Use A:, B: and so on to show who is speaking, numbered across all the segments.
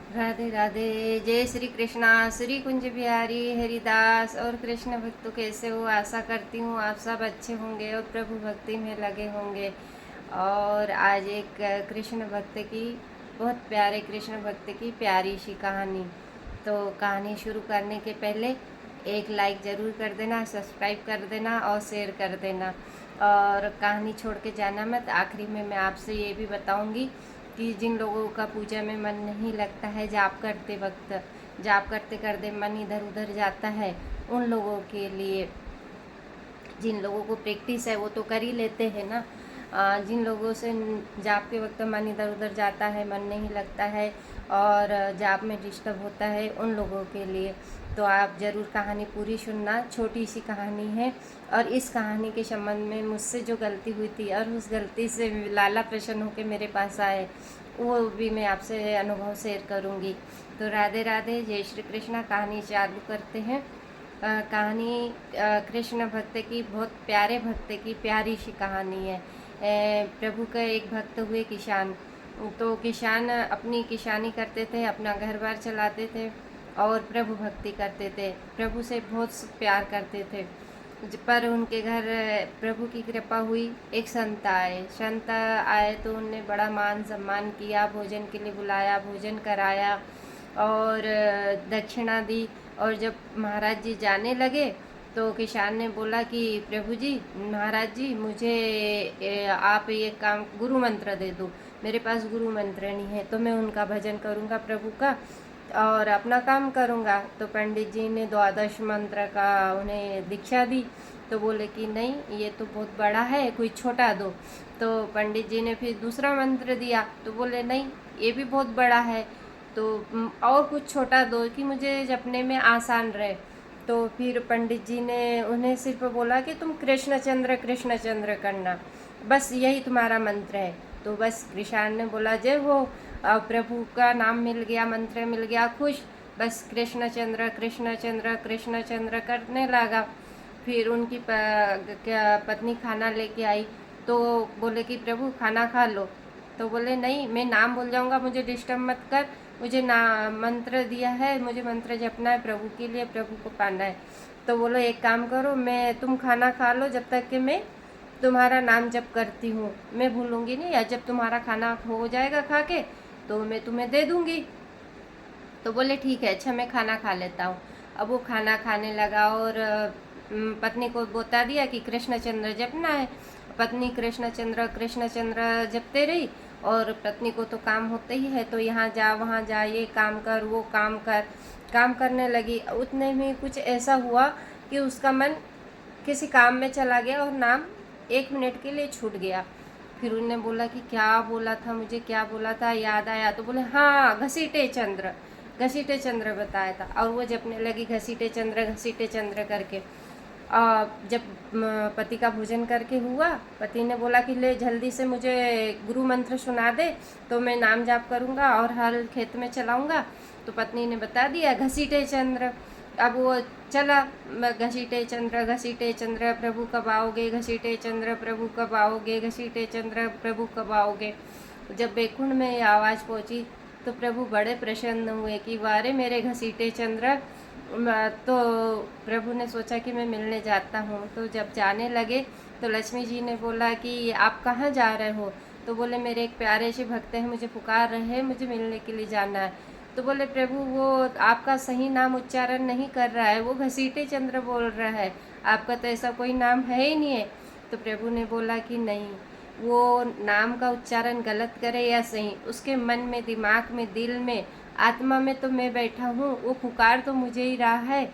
A: राधे राधे। जय श्री कृष्णा। श्री कुंज बिहारी हरिदास और कृष्ण भक्त कैसे हो? आशा करती हूँ आप सब अच्छे होंगे और प्रभु भक्ति में लगे होंगे। और आज एक कृष्ण भक्त की, बहुत प्यारे कृष्ण भक्त की प्यारी सी कहानी। तो कहानी शुरू करने के पहले एक लाइक ज़रूर कर देना, सब्सक्राइब कर देना और शेयर कर देना। और कहानी छोड़ के जाना मत। आखिरी में मैं आपसे ये भी बताऊंगी कि जिन लोगों का पूजा में मन नहीं लगता है, जाप करते वक्त, जाप करते करते मन इधर उधर जाता है, उन लोगों के लिए, जिन लोगों को प्रैक्टिस है वो तो कर ही लेते हैं ना। जिन लोगों से जाप के वक्त मन इधर उधर जाता है, मन नहीं लगता है और जाप में डिस्टर्ब होता है, उन लोगों के लिए तो आप ज़रूर कहानी पूरी सुनना। छोटी सी कहानी है और इस कहानी के संबंध में मुझसे जो गलती हुई थी और उस गलती से लाला प्रसन्न होकर मेरे पास आए, वो भी मैं आपसे अनुभव शेयर करूँगी। तो राधे राधे, जय श्री कृष्णा। कहानी चालू करते हैं। कहानी कृष्ण भक्त की, बहुत प्यारे भक्त की प्यारी सी कहानी है। प्रभु का एक भक्त हुए किसान। तो किसान अपनी किसानी करते थे, अपना घर बार चलाते थे और प्रभु भक्ति करते थे, प्रभु से बहुत प्यार करते थे। पर उनके घर प्रभु की कृपा हुई, एक संत आए तो उनने बड़ा मान सम्मान किया, भोजन के लिए बुलाया, भोजन कराया और दक्षिणा दी। और जब महाराज जी जाने लगे तो किसान ने बोला कि प्रभु जी, महाराज जी, मुझे आप ये काम गुरु मंत्र दे दो। मेरे पास गुरु मंत्र नहीं है, तो मैं उनका भजन करूँगा प्रभु का और अपना काम करूँगा। तो पंडित जी ने द्वादश मंत्र का उन्हें दीक्षा दी। तो बोले कि नहीं, ये तो बहुत बड़ा है, कोई छोटा दो। तो पंडित जी ने फिर दूसरा मंत्र दिया। तो बोले नहीं, ये भी बहुत बड़ा है, तो और कुछ छोटा दो कि मुझे जपने में आसान रहे। तो फिर पंडित जी ने उन्हें सिर्फ बोला कि तुम कृष्ण चंद्र करना, बस यही तुम्हारा मंत्र है। तो बस किसान ने बोला जय हो, प्रभु का नाम मिल गया, मंत्र मिल गया, खुश। बस कृष्ण चंद्र करने लगा। फिर उनकी पत्नी खाना लेके आई। तो बोले कि प्रभु खाना खा लो। तो बोले नहीं, मैं नाम भूल जाऊंगा, मुझे डिस्टर्ब मत कर, मुझे ना मंत्र दिया है, मुझे मंत्र जपना है प्रभु के लिए, प्रभु को पाना है। तो बोलो एक काम करो, मैं तुम खाना खा लो जब तक कि मैं तुम्हारा नाम जप करती हूँ, मैं भूलूंगी नहीं, या जब तुम्हारा खाना हो जाएगा खा के तो मैं तुम्हें दे दूंगी। तो बोले ठीक है, अच्छा मैं खाना खा लेता हूँ। अब वो खाना खाने लगा और पत्नी को बता दिया कि कृष्णचंद्र जपना है। पत्नी कृष्णचंद्र जपते रही और पत्नी को तो काम होते ही है, तो यहाँ जा वहाँ जा, ये काम कर वो काम कर, काम करने लगी। उतने में कुछ ऐसा हुआ कि उसका मन किसी काम में चला गया और नाम 1 मिनट के लिए छूट गया। फिर उन्होंने बोला कि क्या बोला था, मुझे क्या बोला था, याद आया। तो बोले हाँ, घसीटे चंद्र बताया था। और वो जपने लगी घसीटे चंद्र करके। जब पति का भोजन करके हुआ, पति ने बोला कि ले जल्दी से मुझे गुरु मंत्र सुना दे, तो मैं नाम जाप करूँगा और हल खेत में चलाऊँगा। तो पत्नी ने बता दिया घसीटे चंद्र। अब वो चला, घसीटे चंद्र प्रभु कब आओगे, घसीटे चंद्र प्रभु कब आओगे, घसीटे चंद्र प्रभु कब आओगे। जब बैकुंठ में ये आवाज़ पहुँची तो प्रभु बड़े प्रसन्न हुए कि वारे मेरे घसीटे चंद्र। तो प्रभु ने सोचा कि मैं मिलने जाता हूँ। तो जब जाने लगे तो लक्ष्मी जी ने बोला कि आप कहाँ जा रहे हो। तो बोले मेरे एक प्यारे से भक्त हैं, मुझे पुकार रहे हैं, मुझे मिलने के लिए जाना है। तो बोले प्रभु वो आपका सही नाम उच्चारण नहीं कर रहा है, वो घसीटे चंद्र बोल रहा है, आपका तो ऐसा कोई नाम है ही नहीं है। तो प्रभु ने बोला कि नहीं, वो नाम का उच्चारण गलत करे या सही, उसके मन में, दिमाग में, दिल में, आत्मा में तो मैं बैठा हूँ, वो पुकार तो मुझे ही रहा है।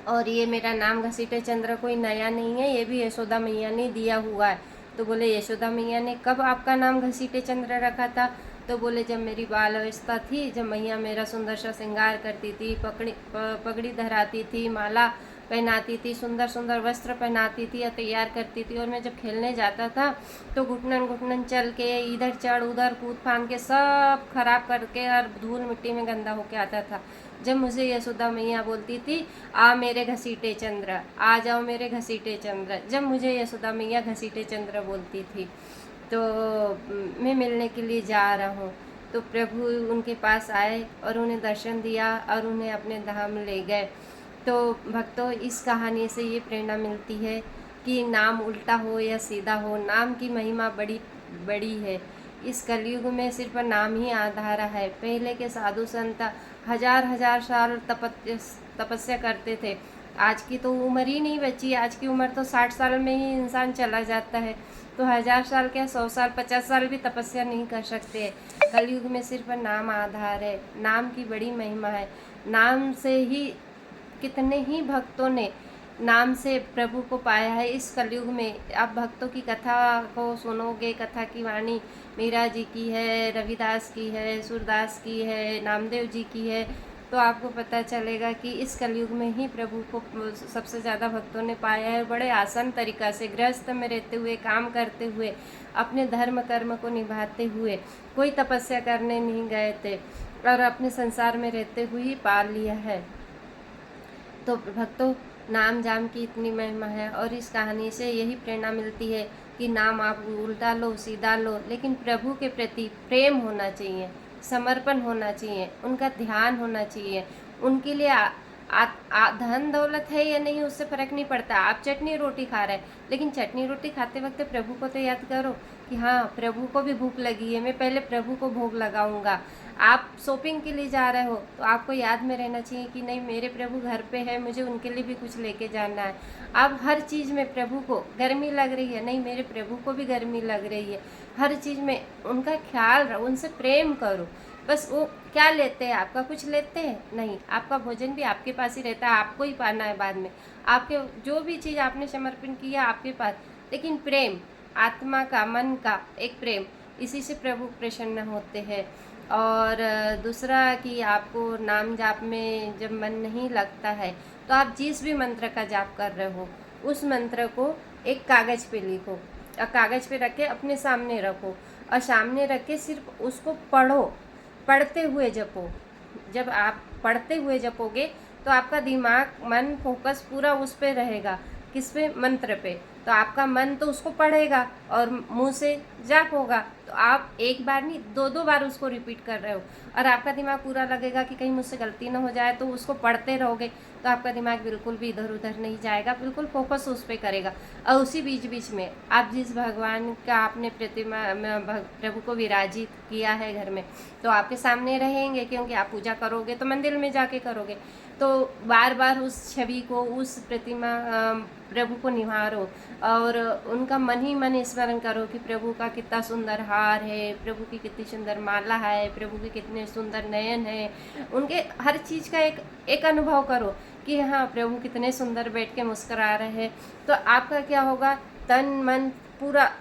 A: और ये मेरा नाम घसीटे चंद्र कोई नया नहीं है, ये भी यशोदा मैया ने दिया हुआ है। तो बोले यशोदा मैया ने कब आपका नाम घसीटे चंद्र रखा था। तो बोले जब मेरी बाल अवस्था थी, जब मैया मेरा सुंदर सा श्रृंगार करती थी, पगड़ी धराती थी, माला पहनाती थी, सुंदर सुंदर वस्त्र पहनाती थी या तैयार करती थी, और मैं जब खेलने जाता था तो घुटनन घुटनन चल के इधर चढ़ उधर कूद फान के सब खराब करके और धूल मिट्टी में गंदा होके आता था। जब मुझे यशोदा मैया बोलती थी आ मेरे घसीटे चंद्र, आ जाओ मेरे घसीटे चंद्र, जब मुझे यशोदा मैया घसीटे चंद्र बोलती थी तो मैं मिलने के लिए जा रहा हूँ। तो प्रभु उनके पास आए और उन्हें दर्शन दिया और उन्हें अपने धाम ले गए। तो भक्तों, इस कहानी से ये प्रेरणा मिलती है कि नाम उल्टा हो या सीधा हो, नाम की महिमा बड़ी बड़ी है। इस कलयुग में सिर्फ नाम ही आधार है। पहले के साधु संत हजार हजार साल तपस्या करते थे। आज की तो उम्र ही नहीं बची। आज की उम्र तो 60 साल में ही इंसान चला जाता है। तो 1000 साल क्या, 100 साल 50 साल भी तपस्या नहीं कर सकते। कलयुग में सिर्फ नाम आधार है। नाम की बड़ी महिमा है। नाम से ही कितने ही भक्तों ने नाम से प्रभु को पाया है। इस कलयुग में आप भक्तों की कथा को सुनोगे, कथा की वाणी मीरा जी की है, रविदास की है, सूरदास की है, नामदेव जी की है, तो आपको पता चलेगा कि इस कलयुग में ही प्रभु को सबसे ज़्यादा भक्तों ने पाया है। बड़े आसान तरीक़ा से, गृहस्थ में रहते हुए, काम करते हुए, अपने धर्म कर्म को निभाते हुए, कोई तपस्या करने नहीं गए थे और अपने संसार में रहते हुए ही पा लिया है। तो भक्तों, नाम जाम की इतनी महिमा है और इस कहानी से यही प्रेरणा मिलती है कि नाम आप उल्टा लो सीधा लो, लेकिन प्रभु के प्रति प्रेम होना चाहिए, समर्पण होना चाहिए, उनका ध्यान होना चाहिए। उनके लिए धन दौलत है या नहीं उससे फ़र्क नहीं पड़ता। आप चटनी रोटी खा रहे हैं, लेकिन चटनी रोटी खाते वक्त प्रभु को तो याद करो कि हाँ, प्रभु को भी भूख लगी है, मैं पहले प्रभु को भोग लगाऊंगा। आप शॉपिंग के लिए जा रहे हो तो आपको याद में रहना चाहिए कि नहीं, मेरे प्रभु घर पे है, मुझे उनके लिए भी कुछ लेके जाना है। आप हर चीज़ में प्रभु को, गर्मी लग रही है, नहीं मेरे प्रभु को भी गर्मी लग रही है, हर चीज़ में उनका ख्याल रहो, उनसे प्रेम करो। बस वो क्या लेते हैं, आपका कुछ लेते हैं नहीं, आपका भोजन भी आपके पास ही रहता है, आपको ही पाना है बाद में। आपके जो भी चीज़ आपने समर्पण किया आपके पास, लेकिन प्रेम, आत्मा का, मन का एक प्रेम, इसी से प्रभु प्रसन्न होते हैं। और दूसरा कि आपको नाम जाप में जब मन नहीं लगता है तो आप जिस भी मंत्र का जाप कर रहे हो उस मंत्र को एक कागज़ पे लिखो और कागज़ पे रख के अपने सामने रखो और सामने रख के सिर्फ उसको पढ़ो, पढ़ते हुए जपो। जब आप पढ़ते हुए जपोगे तो आपका दिमाग, मन, फोकस पूरा उस पे रहेगा। किस पे? मंत्र पे। तो आपका मन तो उसको पढ़ेगा और मुंह से जाप होगा। तो आप एक बार नहीं, दो दो बार उसको रिपीट कर रहे हो और आपका दिमाग पूरा लगेगा कि कहीं मुझसे गलती ना हो जाए, तो उसको पढ़ते रहोगे तो आपका दिमाग बिल्कुल भी इधर उधर नहीं जाएगा, बिल्कुल फोकस उस पर करेगा। और उसी बीच बीच में आप जिस भगवान का आपने प्रतिमा प्रभु को विराजित किया है घर में, तो आपके सामने रहेंगे, क्योंकि आप पूजा करोगे तो मंदिर में जाके करोगे। तो बार बार उस छवि को, उस प्रतिमा प्रभु को निहारो और उनका मन ही मन स्मरण करो कि प्रभु का कितना सुंदर हार है, प्रभु की कितनी सुंदर माला है, प्रभु के कितने सुंदर नयन है। उनके हर चीज़ का एक अनुभव करो कि हाँ, प्रभु कितने सुंदर बैठ के मुस्कुरा रहे हैं। तो आपका क्या होगा, तन मन पूरा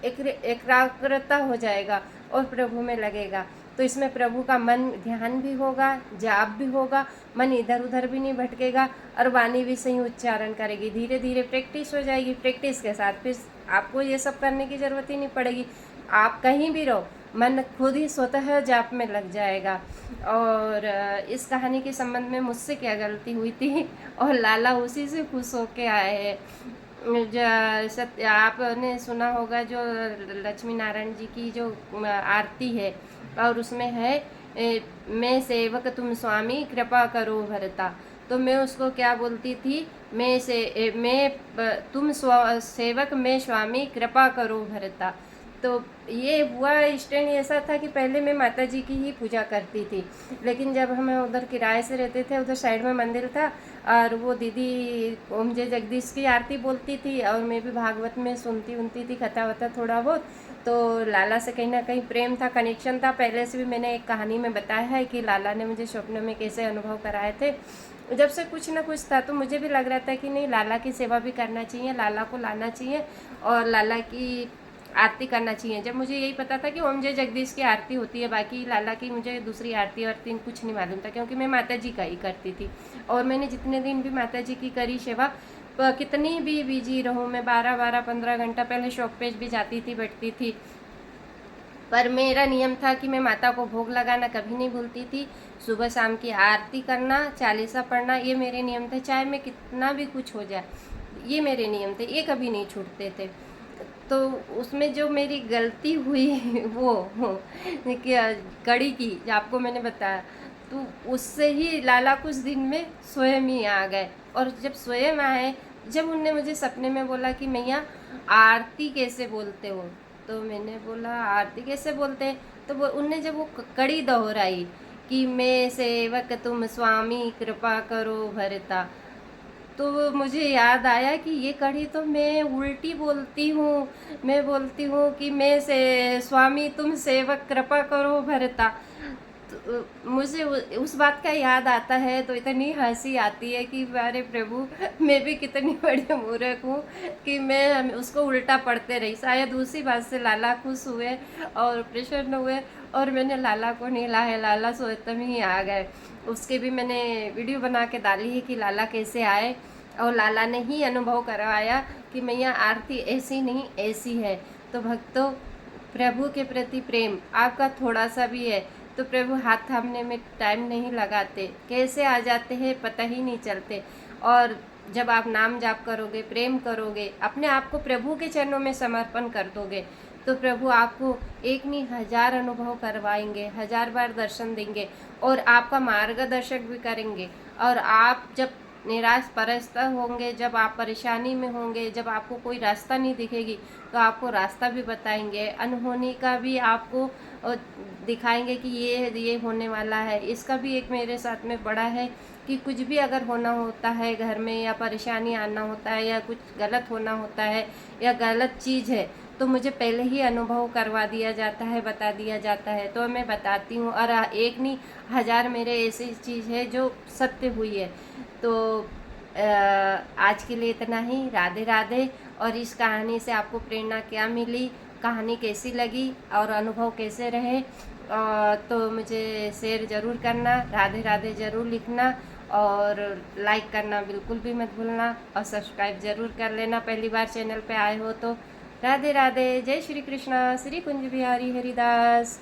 A: एकाग्रता हो जाएगा और प्रभु में लगेगा। तो इसमें प्रभु का मन ध्यान भी होगा, जाप भी होगा, मन इधर उधर भी नहीं भटकेगा और वाणी भी सही उच्चारण करेगी। धीरे धीरे प्रैक्टिस हो जाएगी। प्रैक्टिस के साथ फिर आपको ये सब करने की ज़रूरत ही नहीं पड़ेगी। आप कहीं भी रहो, मन खुद ही स्वतः जाप में लग जाएगा। और इस कहानी के संबंध में मुझसे क्या गलती हुई थी और लाला उसी से खुश होके आए हैं। आपने सुना होगा जो लक्ष्मी नारायण जी की जो आरती है और उसमें है मैं सेवक तुम स्वामी कृपा करो भरता। तो मैं उसको क्या बोलती थी, तुम सेवक मैं स्वामी कृपा करो भरता। तो ये हुआ स्टैंड ऐसा था कि पहले मैं माता जी की ही पूजा करती थी, लेकिन जब हम उधर किराए से रहते थे, उधर साइड में मंदिर था और वो दीदी ओम जय जगदीश की आरती बोलती थी और मैं भी भागवत में सुनती थी, कथा वथा थोड़ा बहुत। तो लाला से कहीं ना कहीं प्रेम था, कनेक्शन था। पहले से भी मैंने एक कहानी में बताया है कि लाला ने मुझे स्वप्न में कैसे अनुभव कराए थे। जब से कुछ ना कुछ था तो मुझे भी लग रहा था कि नहीं, लाला की सेवा भी करना चाहिए, लाला को लाना चाहिए और लाला की आरती करना चाहिए। जब मुझे यही पता था कि ओम जय जगदीश की आरती होती है, बाकी लाला की मुझे दूसरी आरती कुछ नहीं मालूम था, क्योंकि मैं माता जी का ही करती थी। और मैंने जितने दिन भी माता जी की करी सेवा, कितनी भी बिजी रहूँ मैं, 12-15 घंटा पहले शॉप पे भी जाती थी, बैठती थी, पर मेरा नियम था कि मैं माता को भोग लगाना कभी नहीं भूलती थी। सुबह शाम की आरती करना, चालीसा पढ़ना, ये मेरे नियम थे, चाहे मैं कितना भी कुछ हो जाए, ये मेरे नियम थे, ये कभी नहीं छूटते थे। तो उसमें जो मेरी गलती हुई वो क्या कड़ी की, जो आपको मैंने बताया, तो उससे ही लाला कुछ दिन में स्वयं ही आ गए। और जब स्वयं आए, जब उनने मुझे सपने में बोला कि मैया आरती कैसे बोलते हो, तो मैंने बोला आरती कैसे बोलते हैं, तो वो उनने जब वो कड़ी दोहराई कि मैं सेवक तुम स्वामी कृपा करो भरता, तो वो मुझे याद आया कि ये कड़ी तो मैं उल्टी बोलती हूँ। मैं बोलती हूँ कि मैं से स्वामी तुम सेवक कृपा करो भरता। तो मुझे उस बात का याद आता है तो इतनी हंसी आती है कि अरे प्रभु, मैं भी कितनी बड़ी मूर्ख हूँ कि मैं उसको उल्टा पढ़ते रही। शायद उसी बात से लाला खुश हुए और प्रसन्न हुए, और मैंने लाला को नहलाया, लाला स्वतः ही आ गए। उसके भी मैंने वीडियो बना के डाली है कि लाला कैसे आए, और लाला ने ही अनुभव करवाया कि मैया आरती ऐसी नहीं ऐसी है। तो भक्तों, प्रभु के प्रति प्रेम आपका थोड़ा सा भी है तो प्रभु हाथ थामने में टाइम नहीं लगाते, कैसे आ जाते हैं पता ही नहीं चलते। और जब आप नाम जाप करोगे, प्रेम करोगे, अपने आप को प्रभु के चरणों में समर्पण कर दोगे, तो प्रभु आपको एक नहीं 1000 अनुभव करवाएंगे, 1000 बार दर्शन देंगे और आपका मार्गदर्शक भी करेंगे। और आप जब निराश परस्त होंगे, जब आप परेशानी में होंगे, जब आपको कोई रास्ता नहीं दिखेगी, तो आपको रास्ता भी बताएंगे, अनहोनी का भी आपको दिखाएंगे कि ये होने वाला है। इसका भी एक मेरे साथ में बड़ा है कि कुछ भी अगर होना होता है घर में, या परेशानी आना होता है, या कुछ गलत होना होता है, या गलत चीज़ है, तो मुझे पहले ही अनुभव करवा दिया जाता है, बता दिया जाता है, तो मैं बताती हूँ। और एक नहीं 1000 मेरे ऐसी चीज़ है जो सत्य हुई है। तो आज के लिए इतना ही। राधे राधे। और इस कहानी से आपको प्रेरणा क्या मिली, कहानी कैसी लगी और अनुभव कैसे रहे, तो मुझे शेयर ज़रूर करना, राधे राधे ज़रूर लिखना, और लाइक करना बिल्कुल भी मत भूलना, और सब्सक्राइब ज़रूर कर लेना पहली बार चैनल पे आए हो तो। राधे राधे। जय श्री कृष्णा। श्री कुंज बिहारी हरिदास।